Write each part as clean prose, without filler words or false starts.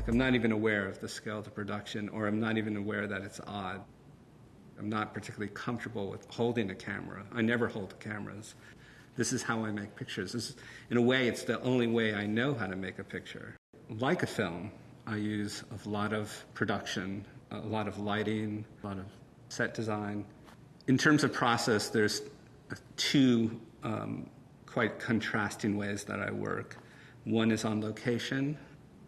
Like, I'm not even aware of the scale of the production, or I'm not even aware that it's odd. I'm not particularly comfortable with holding a camera. I never hold cameras. This is how I make pictures. In a way, it's the only way I know how to make a picture. Like a film, I use a lot of production, a lot of lighting, a lot of set design. In terms of process, there's two quite contrasting ways that I work. One is on location,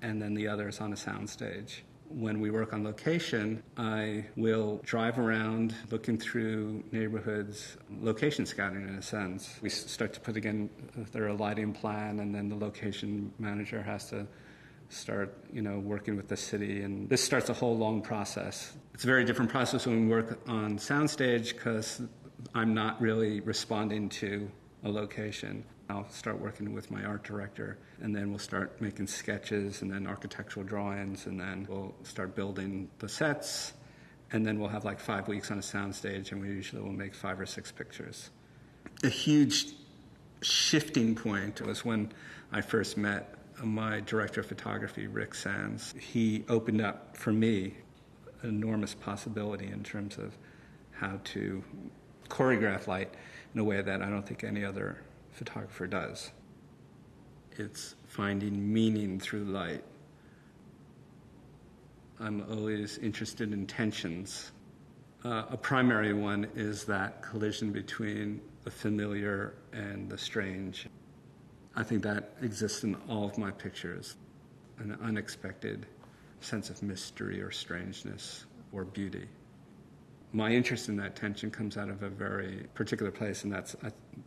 and then the other is on a soundstage. When we work on location, I will drive around looking through neighborhoods, location scouting in a sense. We start to put together a lighting plan, and then the location manager has to start, working with the city, and this starts a whole long process. It's a very different process when we work on soundstage because I'm not really responding to a location. I'll start working with my art director, and then we'll start making sketches and then architectural drawings, and then we'll start building the sets, and then we'll have like 5 weeks on a soundstage, and we usually will make 5 or 6 pictures. A huge shifting point was when I first met my director of photography, Rick Sands. He opened up for me an enormous possibility in terms of how to choreograph light in a way that I don't think any other photographer does. It's finding meaning through light. I'm always interested in tensions. A primary one is that collision between the familiar and the strange. I think that exists in all of my pictures, an unexpected sense of mystery or strangeness or beauty. My interest in that tension comes out of a very particular place, and that's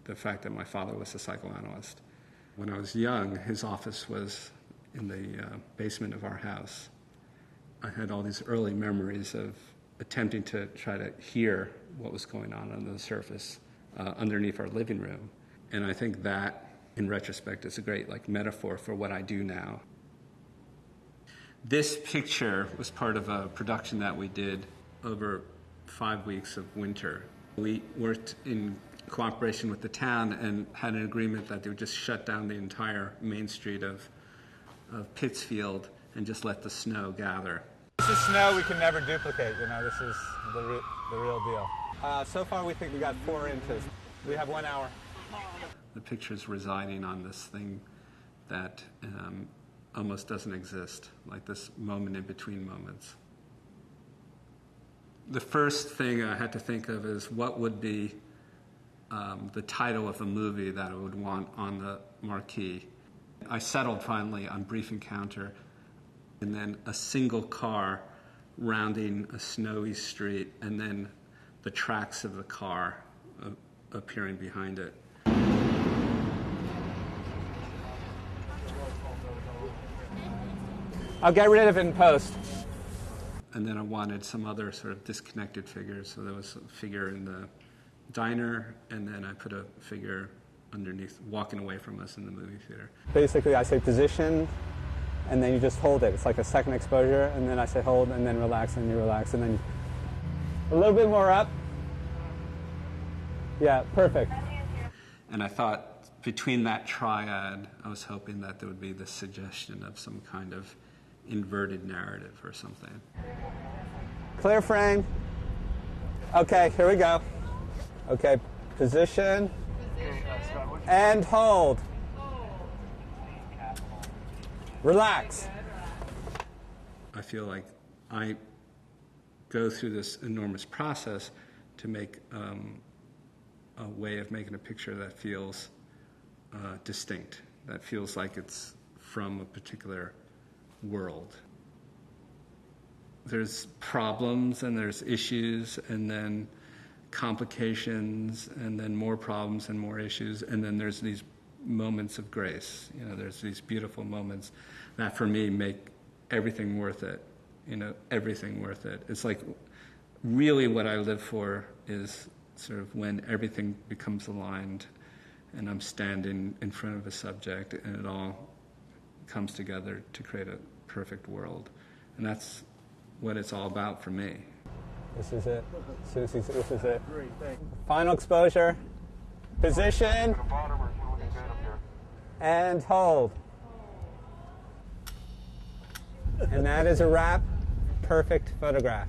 the fact that my father was a psychoanalyst. When I was young, his office was in the basement of our house. I had all these early memories of attempting to try to hear what was going on under the surface underneath our living room. And I think that, in retrospect, is a great metaphor for what I do now. This picture was part of a production that we did over 5 weeks of winter. We worked in cooperation with the town and had an agreement that they would just shut down the entire main street of Pittsfield and just let the snow gather. This is snow we can never duplicate, this is the real deal. So far we think we got 4 inches. We have 1 hour. The picture's residing on this thing that almost doesn't exist, like this moment in between moments. The first thing I had to think of is what would be the title of a movie that I would want on the marquee. I settled finally on Brief Encounter, and then a single car rounding a snowy street, and then the tracks of the car appearing behind it. I'll get rid of it in post. And then I wanted some other sort of disconnected figures. So there was a figure in the diner, and then I put a figure underneath, walking away from us in the movie theater. Basically, I say position, and then you just hold it. It's like a second exposure, and then I say hold, and then relax, and you relax, and then a little bit more up. Yeah, perfect. And I thought between that triad, I was hoping that there would be the suggestion of some kind of inverted narrative or something. Clear frame. Okay, here we go. Okay, position. And hold. Relax. I feel like I go through this enormous process to make a way of making a picture that feels distinct, that feels like it's from a particular world. There's problems and there's issues and then complications and then more problems and more issues, and then there's these moments of grace. There's these beautiful moments that for me make everything worth it. Everything worth it. It's like really what I live for is sort of when everything becomes aligned and I'm standing in front of a subject and it all comes together to create a perfect world. And that's what it's all about for me. This is it. Susie, this is it. Final exposure. Position. And hold. And that is a wrap. Perfect photograph.